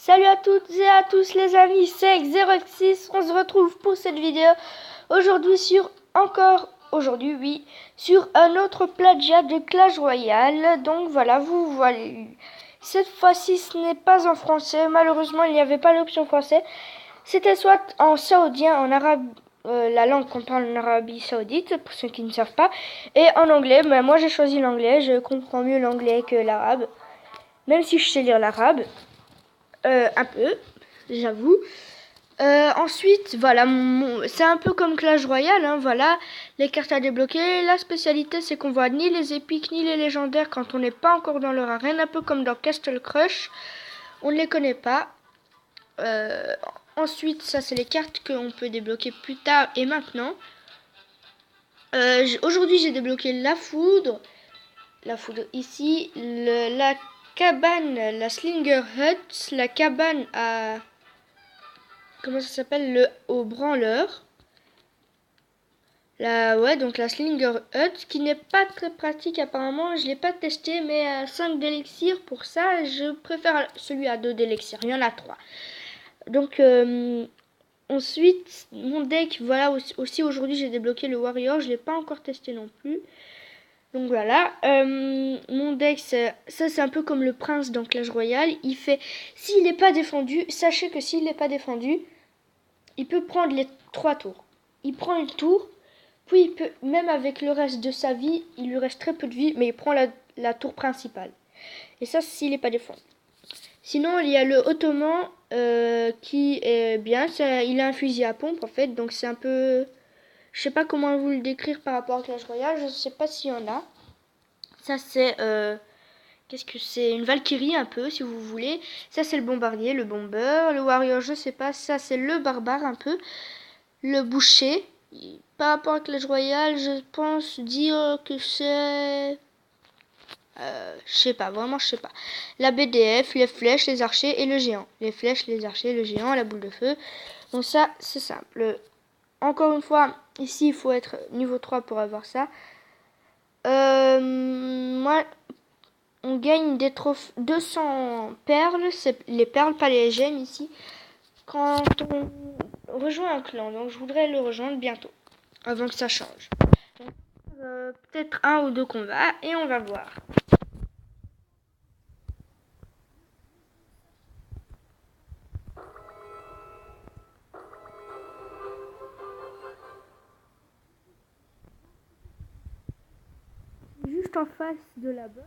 Salut à toutes et à tous les amis, c'est Xerox6, on se retrouve pour cette vidéo aujourd'hui sur un autre plagiat de Clash Royale. Donc voilà, vous voyez, cette fois-ci ce n'est pas en français, malheureusement il n'y avait pas l'option français, c'était soit en saoudien, en arabe, la langue qu'on parle en Arabie Saoudite, pour ceux qui ne savent pas, et en anglais. Mais moi j'ai choisi l'anglais, je comprends mieux l'anglais que l'arabe, même si je sais lire l'arabe. Un peu, j'avoue. Ensuite, voilà, c'est un peu comme Clash Royale, hein, voilà, les cartes à débloquer. La spécialité, c'est qu'on voit ni les épiques ni les légendaires quand on n'est pas encore dans leur arène, un peu comme dans Castle Crush, on ne les connaît pas. Ensuite, ça c'est les cartes qu'on peut débloquer plus tard et maintenant. Aujourd'hui, j'ai débloqué la foudre ici, la cabane, la Slinger Hut, la cabane à... Comment ça s'appelle, au branleur. Donc la Slinger Hut, qui n'est pas très pratique apparemment, je l'ai pas testé, mais à 5 d'élixir pour ça, je préfère celui à 2 d'élixir, il y en a 3. Donc ensuite, mon deck, voilà, aussi aujourd'hui j'ai débloqué le Warrior, je l'ai pas encore testé non plus. Donc voilà, mon deck, ça c'est un peu comme le prince dans Clash Royale, il fait, s'il n'est pas défendu, sachez que s'il n'est pas défendu, il peut prendre les 3 tours. Il prend une tour, puis il peut, même avec le reste de sa vie, il lui reste très peu de vie, mais il prend la tour principale. Et ça, s'il n'est pas défendu. Sinon, il y a le Ottoman qui est bien. Il a un fusil à pompe en fait, donc c'est un peu... Je sais pas comment vous le décrire par rapport à Clash Royale, je sais pas s'il y en a. Ça c'est... Qu'est-ce que c'est? Une Valkyrie un peu, si vous voulez. Ça, c'est le bombardier, le bomber. Le warrior, je sais pas. Ça, c'est le barbare un peu. Le boucher. Par rapport à Clash Royale, je pense dire que c'est... je sais pas, vraiment, je sais pas. La BDF, les flèches, les archers et le géant. Les flèches, les archers, le géant, la boule de feu. Donc ça, c'est simple. Encore une fois, ici, il faut être niveau 3 pour avoir ça. Moi... On gagne des trophées 200 perles, c'est les perles, pas les gemmes ici, quand on rejoint un clan. Donc je voudrais le rejoindre bientôt, avant que ça change. Peut-être 1 ou 2 combats et on va voir. Juste en face de là-bas.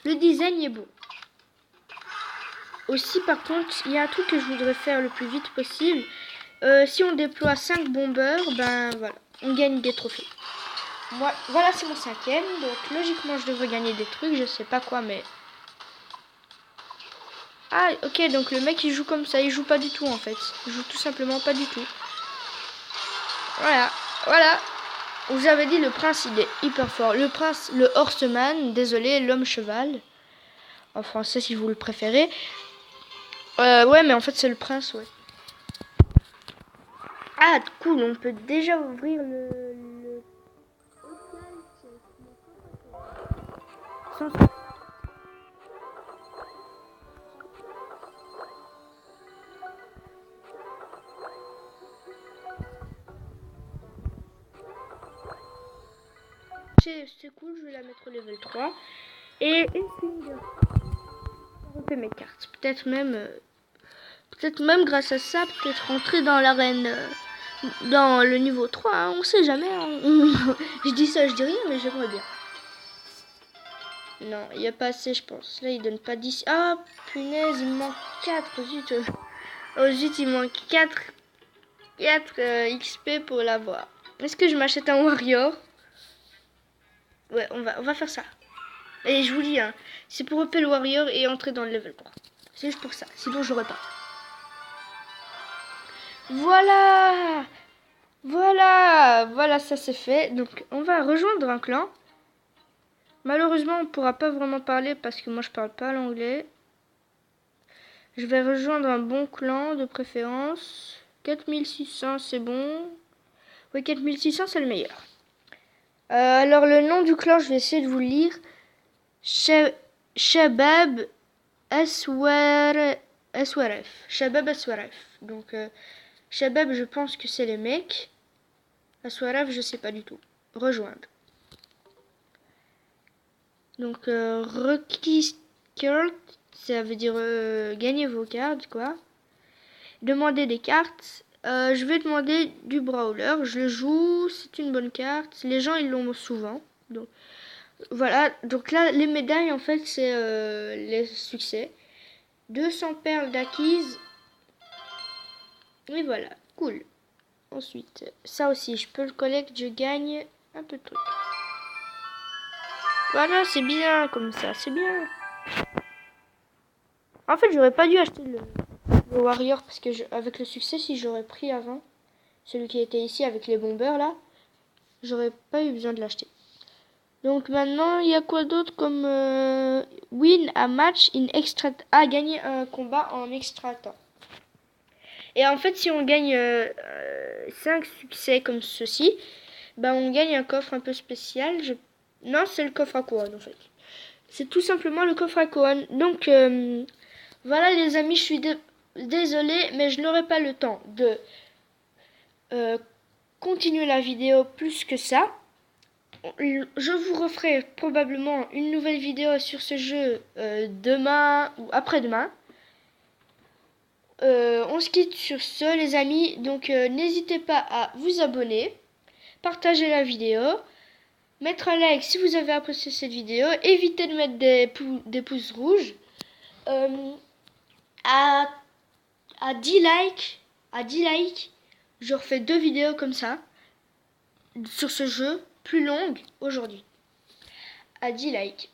Le design est beau. Aussi, par contre, il y a un truc que je voudrais faire le plus vite possible. Si on déploie 5 bombers, ben voilà, on gagne des trophées. Moi, voilà, c'est mon 5e, donc logiquement je devrais gagner des trucs, je sais pas quoi, mais... Ah, ok, donc le mec il joue comme ça, il joue pas du tout en fait. Il joue tout simplement pas du tout. Voilà, voilà. Vous avez dit le prince il est hyper fort. Le prince, le horseman, désolé, l'homme cheval. En français si vous le préférez. Ouais, mais en fait c'est le prince, ouais. Ah, cool, on peut déjà ouvrir le... C'est cool, je vais la mettre au level 3. Et une finger. Je refais mes cartes. Peut-être même grâce à ça, peut-être rentrer dans l'arène, dans le niveau 3, hein, on sait jamais. Hein. Je dis ça, je dis rien, mais j'aimerais bien. Non, il n'y a pas assez, je pense. Là, il donne pas 10. Ah, punaise, il manque 4. Zut. Oh, zut, il manque 4 XP pour l'avoir. Est-ce que je m'achète un warrior? Ouais, on va faire ça. Et je vous dis, hein, c'est pour upper le warrior et entrer dans le level 3. C'est juste pour ça, sinon j'aurais pas. Voilà! Voilà, ça c'est fait. Donc on va rejoindre un clan. Malheureusement, on pourra pas vraiment parler parce que moi je parle pas l'anglais. Je vais rejoindre un bon clan de préférence. 4600, c'est bon. Oui, 4600, c'est le meilleur. Alors le nom du clan, je vais essayer de vous le lire. Shabab Aswaref. Shabab Aswaref. Donc Shabab, je pense que c'est les mecs. Aswaref, je sais pas du tout. Rejoindre. Donc Rookie Card, ça veut dire gagner vos cartes, quoi. Demander des cartes. Je vais demander du brawler. Je le joue, c'est une bonne carte. Les gens, ils l'ont souvent. Donc voilà. Donc là, les médailles, en fait, c'est les succès. 200 perles d'acquise. Et voilà, cool. Ensuite, ça aussi, je peux le collecter, je gagne un peu de trucs. Voilà, c'est bien comme ça, c'est bien. En fait, j'aurais pas dû acheter le Warrior parce que avec le succès, si j'aurais pris avant, celui qui était ici avec les bombeurs là, j'aurais pas eu besoin de l'acheter. Donc maintenant, il y a quoi d'autre comme win a match in extra gagner un combat en extra temps. Et en fait, si on gagne 5 succès comme ceci, bah on gagne un coffre un peu spécial. Non, c'est le coffre à couronne en fait. C'est tout simplement le coffre à couronne. Donc voilà les amis, je suis désolée, mais je n'aurai pas le temps de continuer la vidéo plus que ça. Je vous referai probablement une nouvelle vidéo sur ce jeu demain ou après-demain. On se quitte sur ce les amis, donc n'hésitez pas à vous abonner, partager la vidéo, mettre un like si vous avez apprécié cette vidéo, évitez de mettre des pouces rouges, à 10 likes, je refais 2 vidéos comme ça, sur ce jeu, plus longue aujourd'hui, à 10 likes.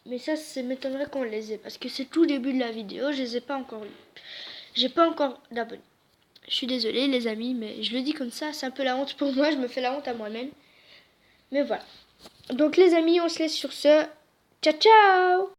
Mais ça m'étonnerait qu'on les ait, parce que c'est tout début de la vidéo, je les ai pas encore eu. J'ai pas encore d'abonnés. Je suis désolée les amis, mais je le dis comme ça, c'est un peu la honte pour moi, je me fais la honte à moi-même. Mais voilà. Donc les amis, on se laisse sur ce. Ciao ciao!